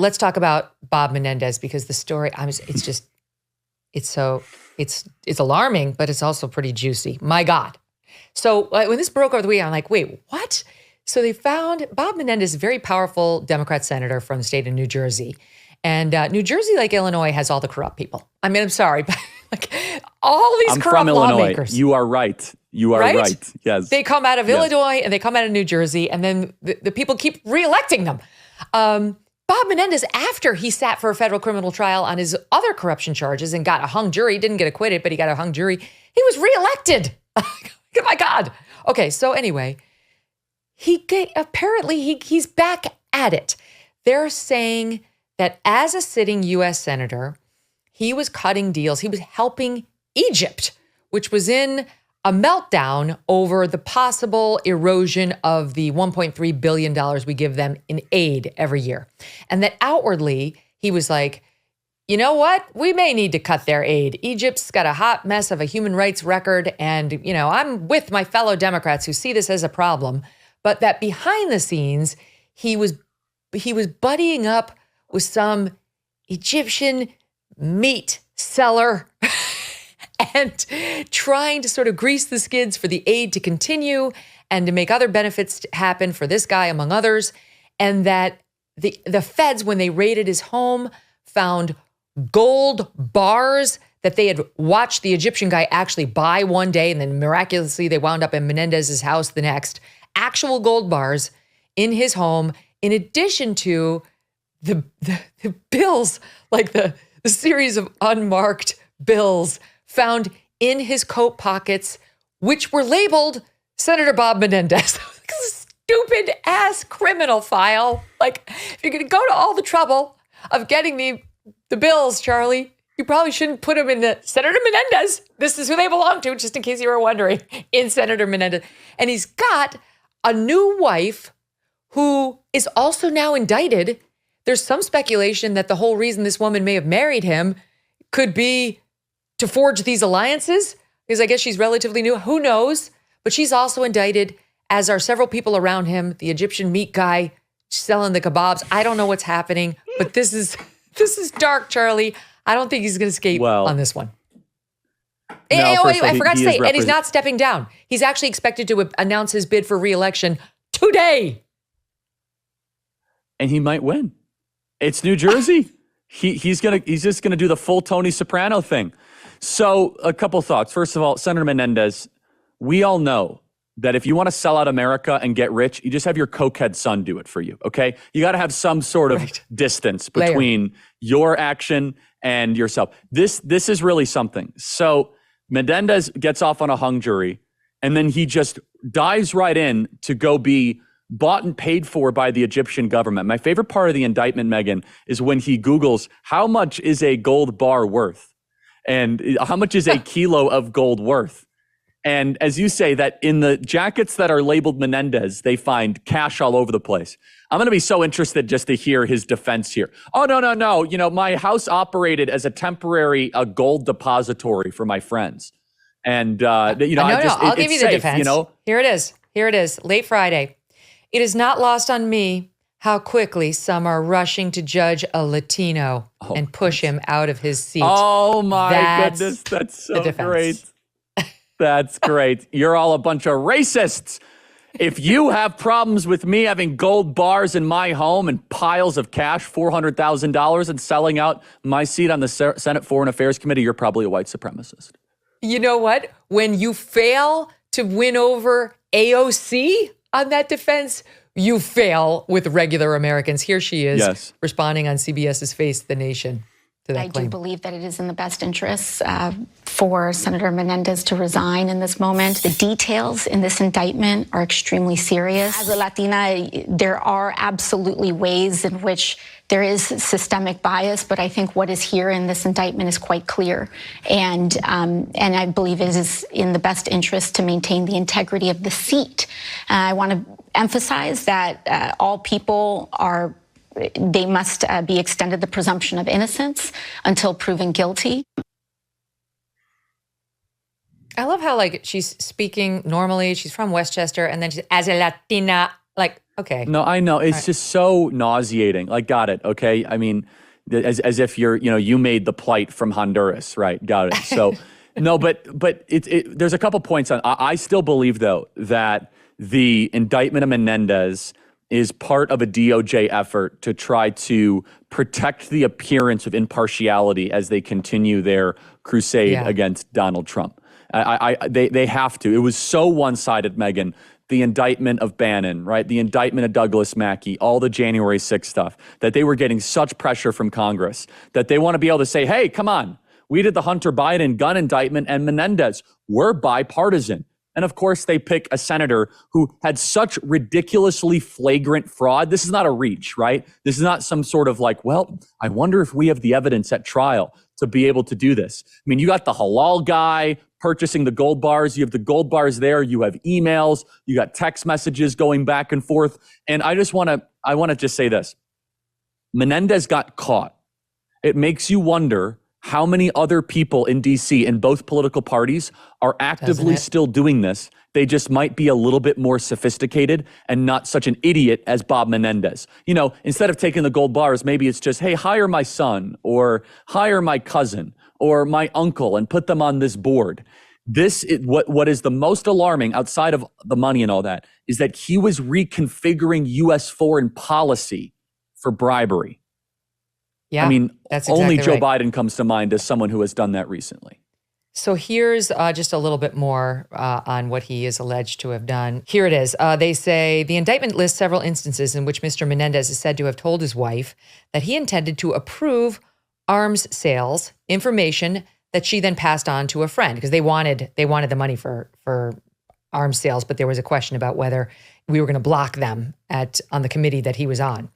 let's talk about Bob Menendez, because the story, it's alarming, but it's also pretty juicy. My God. So when this broke over the weekend, I'm like, wait, what? So they found Bob Menendez, a very powerful Democrat senator from the state of New Jersey. And New Jersey, like Illinois, has all the corrupt people. I mean, I'm sorry, but like all these corrupt lawmakers. You are right. You are right. Yes. They come out of Illinois and they come out of New Jersey, and then the people keep reelecting them. Bob Menendez, after he sat for a federal criminal trial on his other corruption charges and got a hung jury, didn't get acquitted, but he got a hung jury, he was reelected. Oh my God. Okay, so anyway, he's back at it. They're saying that as a sitting U.S. senator, he was cutting deals. He was helping Egypt, which was in a meltdown over the possible erosion of the $1.3 billion we give them in aid every year. And that outwardly, he was like, you know what? We may need to cut their aid. Egypt's got a hot mess of a human rights record. And, I'm with my fellow Democrats who see this as a problem. But that behind the scenes, he was buddying up with some Egyptian meat seller and trying to sort of grease the skids for the aid to continue and to make other benefits happen for this guy, among others. And that the feds, when they raided his home, found gold bars that they had watched the Egyptian guy actually buy one day, and then miraculously they wound up in Menendez's house the next. Actual gold bars in his home, in addition to the bills, like the series of unmarked bills found in his coat pockets, which were labeled Senator Bob Menendez. Stupid ass criminal file. Like, if you're going to go to all the trouble of getting the bills, Charlie, you probably shouldn't put them in the Senator Menendez. This is who they belong to, just in case you were wondering, in Senator Menendez. And he's got a new wife who is also now indicted. There's some speculation that the whole reason this woman may have married him could be to forge these alliances, because I guess she's relatively new. Who knows? But she's also indicted, as are several people around him, the Egyptian meat guy selling the kebabs. I don't know what's happening, but this is dark, Charlie. I don't think he's going to escape on this one. I forgot to say, and he's not stepping down. He's actually expected to announce his bid for re-election today. And he might win. It's New Jersey. He's just gonna do the full Tony Soprano thing. So a couple thoughts. First of all, Senator Menendez, we all know that if you want to sell out America and get rich, you just have your cokehead son do it for you, okay? You got to have some sort of distance between your action and yourself. This is really something. So Menendez gets off on a hung jury, and then he just dives right in to go be bought and paid for by the Egyptian government. My favorite part of the indictment, Megyn, is when he Googles, how much is a gold bar worth? And how much is a kilo of gold worth? And as you say, that in the jackets that are labeled Menendez, they find cash all over the place. I'm going to be so interested just to hear his defense here. Oh, no. My house operated as a temporary gold depository for my friends. And, I'll give you the defense. Here it is. Late Friday. It is not lost on me how quickly some are rushing to judge a Latino and push him out of his seat. Oh, my goodness. That's so great. That's great. You're all a bunch of racists. If you have problems with me having gold bars in my home and piles of cash, $400,000, and selling out my seat on the Senate Foreign Affairs Committee, you're probably a white supremacist. You know what? When you fail to win over AOC on that defense, you fail with regular Americans. Here she is responding on CBS's Face the Nation to that claim. I do believe that it is in the best interests for Senator Menendez to resign in this moment. The details in this indictment are extremely serious. As a Latina, there are absolutely ways in which there is systemic bias, but I think what is here in this indictment is quite clear. And I believe it is in the best interest to maintain the integrity of the seat. I want to emphasize that all people they must be extended the presumption of innocence until proven guilty. I love how she's speaking normally. She's from Westchester, and then she's as a Latina, Okay. No, I know. It's just so nauseating. Like, got it. Okay. I mean, as if you made the plight from Honduras, right? Got it. So, no, but there's a couple points on. I still believe though that the indictment of Menendez is part of a DOJ effort to try to protect the appearance of impartiality as they continue their crusade against Donald Trump. They have to. It was so one-sided, Megyn. The indictment of Bannon, right? The indictment of Douglas Mackey, all the January 6th stuff, that they were getting such pressure from Congress that they want to be able to say, hey, come on, we did the Hunter Biden gun indictment and Menendez. We're bipartisan. And of course, they pick a senator who had such ridiculously flagrant fraud. This is not a reach, right? This is not some sort of like, well, I wonder if we have the evidence at trial to be able to do this. I mean, you got the halal guy purchasing the gold bars. You have the gold bars there. You have emails. You got text messages going back and forth. And I want to just say this. Menendez got caught. It makes you wonder how many other people in DC in both political parties are actively still doing this. They just might be a little bit more sophisticated and not such an idiot as Bob Menendez. You know, instead of taking the gold bars, maybe it's just, hey, hire my son or hire my cousin or my uncle and put them on this board. What is the most alarming outside of the money and all that is that he was reconfiguring U.S. foreign policy for bribery. Yeah, I mean, that's only exactly Joe right. Biden comes to mind as someone who has done that recently. So here's just a little bit more on what he is alleged to have done. Here it is. They say the indictment lists several instances in which Mr. Menendez is said to have told his wife that he intended to approve arms sales information that she then passed on to a friend because they wanted the money for arms sales, but there was a question about whether we were going to block them on the committee that he was on.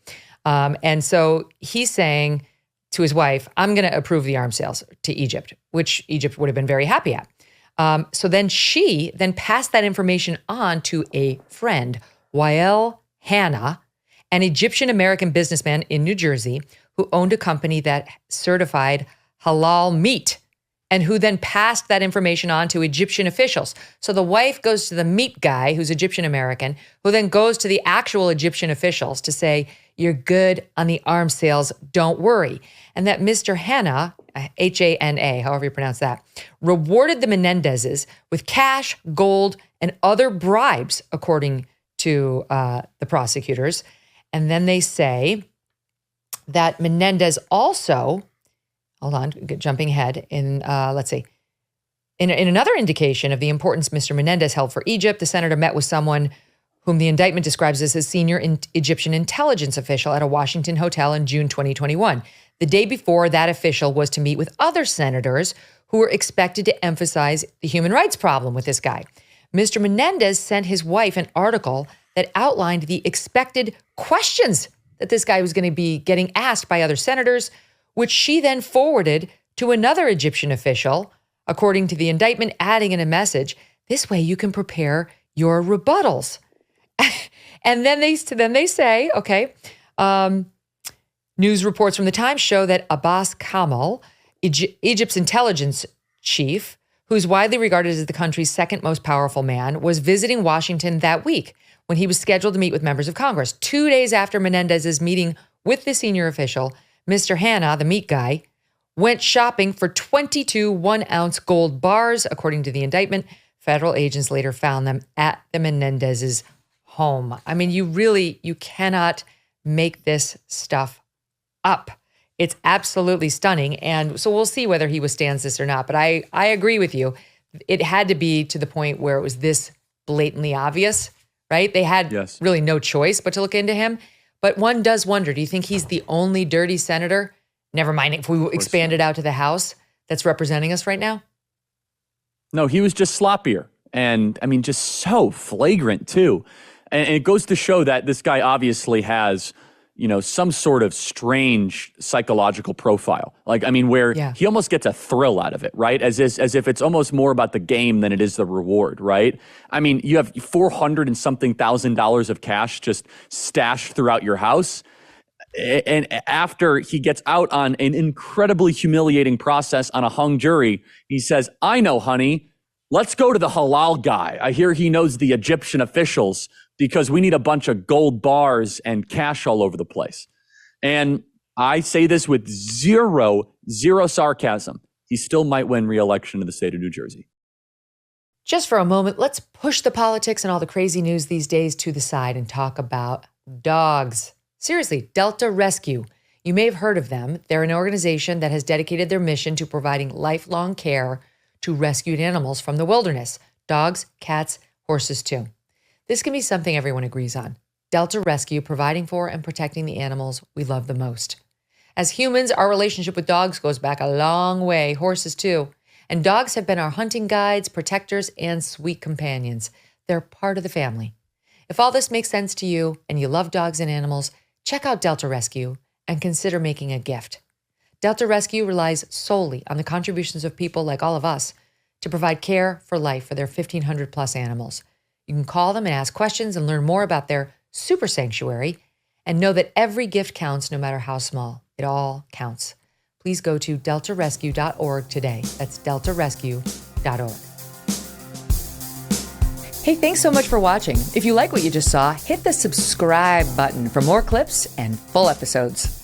And so he's saying to his wife, I'm going to approve the arms sales to Egypt, which Egypt would have been very happy at. So then she then passed that information on to a friend, Wael Hanna, an Egyptian-American businessman in New Jersey who owned a company that certified halal meat and who then passed that information on to Egyptian officials. So the wife goes to the meat guy, who's Egyptian-American, who then goes to the actual Egyptian officials to say, you're good on the arms sales, don't worry. And that Mr. Hanna, H-A-N-A, however you pronounce that, rewarded the Menendezes with cash, gold, and other bribes, according to the prosecutors. And then they say that Menendez also, hold on, jumping ahead, let's see. In another indication of the importance Mr. Menendez held for Egypt, the senator met with someone whom the indictment describes as a senior Egyptian intelligence official at a Washington hotel in June 2021. The day before, that official was to meet with other senators who were expected to emphasize the human rights problem with this guy. Mr. Menendez sent his wife an article that outlined the expected questions that this guy was going to be getting asked by other senators, which she then forwarded to another Egyptian official, according to the indictment, adding in a message, this way you can prepare your rebuttals. And then they say, okay, news reports from the Times show that Abbas Kamal, Egypt's intelligence chief, who's widely regarded as the country's second most powerful man, was visiting Washington that week when he was scheduled to meet with members of Congress. 2 days after Menendez's meeting with the senior official, Mr. Hanna, the meat guy, went shopping for 22 one-ounce gold bars. According to the indictment, federal agents later found them at the Menendez's home. I mean, you cannot make this stuff up. It's absolutely stunning. And so we'll see whether he withstands this or not. But I agree with you. It had to be to the point where it was this blatantly obvious, right? They had really no choice but to look into him. But one does wonder, do you think he's the only dirty senator? Never mind if we expand it out to the House that's representing us right now. No, he was just sloppier. And I mean, just so flagrant too. And it goes to show that this guy obviously has, some sort of strange psychological profile. Like, I mean, where he almost gets a thrill out of it, right? As if it's almost more about the game than it is the reward, right? I mean, you have $400 and something thousand of cash just stashed throughout your house. And after he gets out on an incredibly humiliating process on a hung jury, he says, I know, honey, let's go to the halal guy. I hear he knows the Egyptian officials because we need a bunch of gold bars and cash all over the place. And I say this with zero sarcasm. He still might win re-election in the state of New Jersey. Just for a moment, let's push the politics and all the crazy news these days to the side and talk about dogs. Seriously, Delta Rescue. You may have heard of them. They're an organization that has dedicated their mission to providing lifelong care to rescued animals from the wilderness. Dogs, cats, horses too. This can be something everyone agrees on. Delta Rescue providing for and protecting the animals we love the most. As humans, our relationship with dogs goes back a long way, horses too. And dogs have been our hunting guides, protectors, and sweet companions. They're part of the family. If all this makes sense to you and you love dogs and animals, check out Delta Rescue and consider making a gift. Delta Rescue relies solely on the contributions of people like all of us to provide care for life for their 1,500 plus animals. You can call them and ask questions and learn more about their super sanctuary, and know that every gift counts no matter how small. It all counts. Please go to deltarescue.org today. That's deltarescue.org. Hey, thanks so much for watching. If you like what you just saw, hit the subscribe button for more clips and full episodes.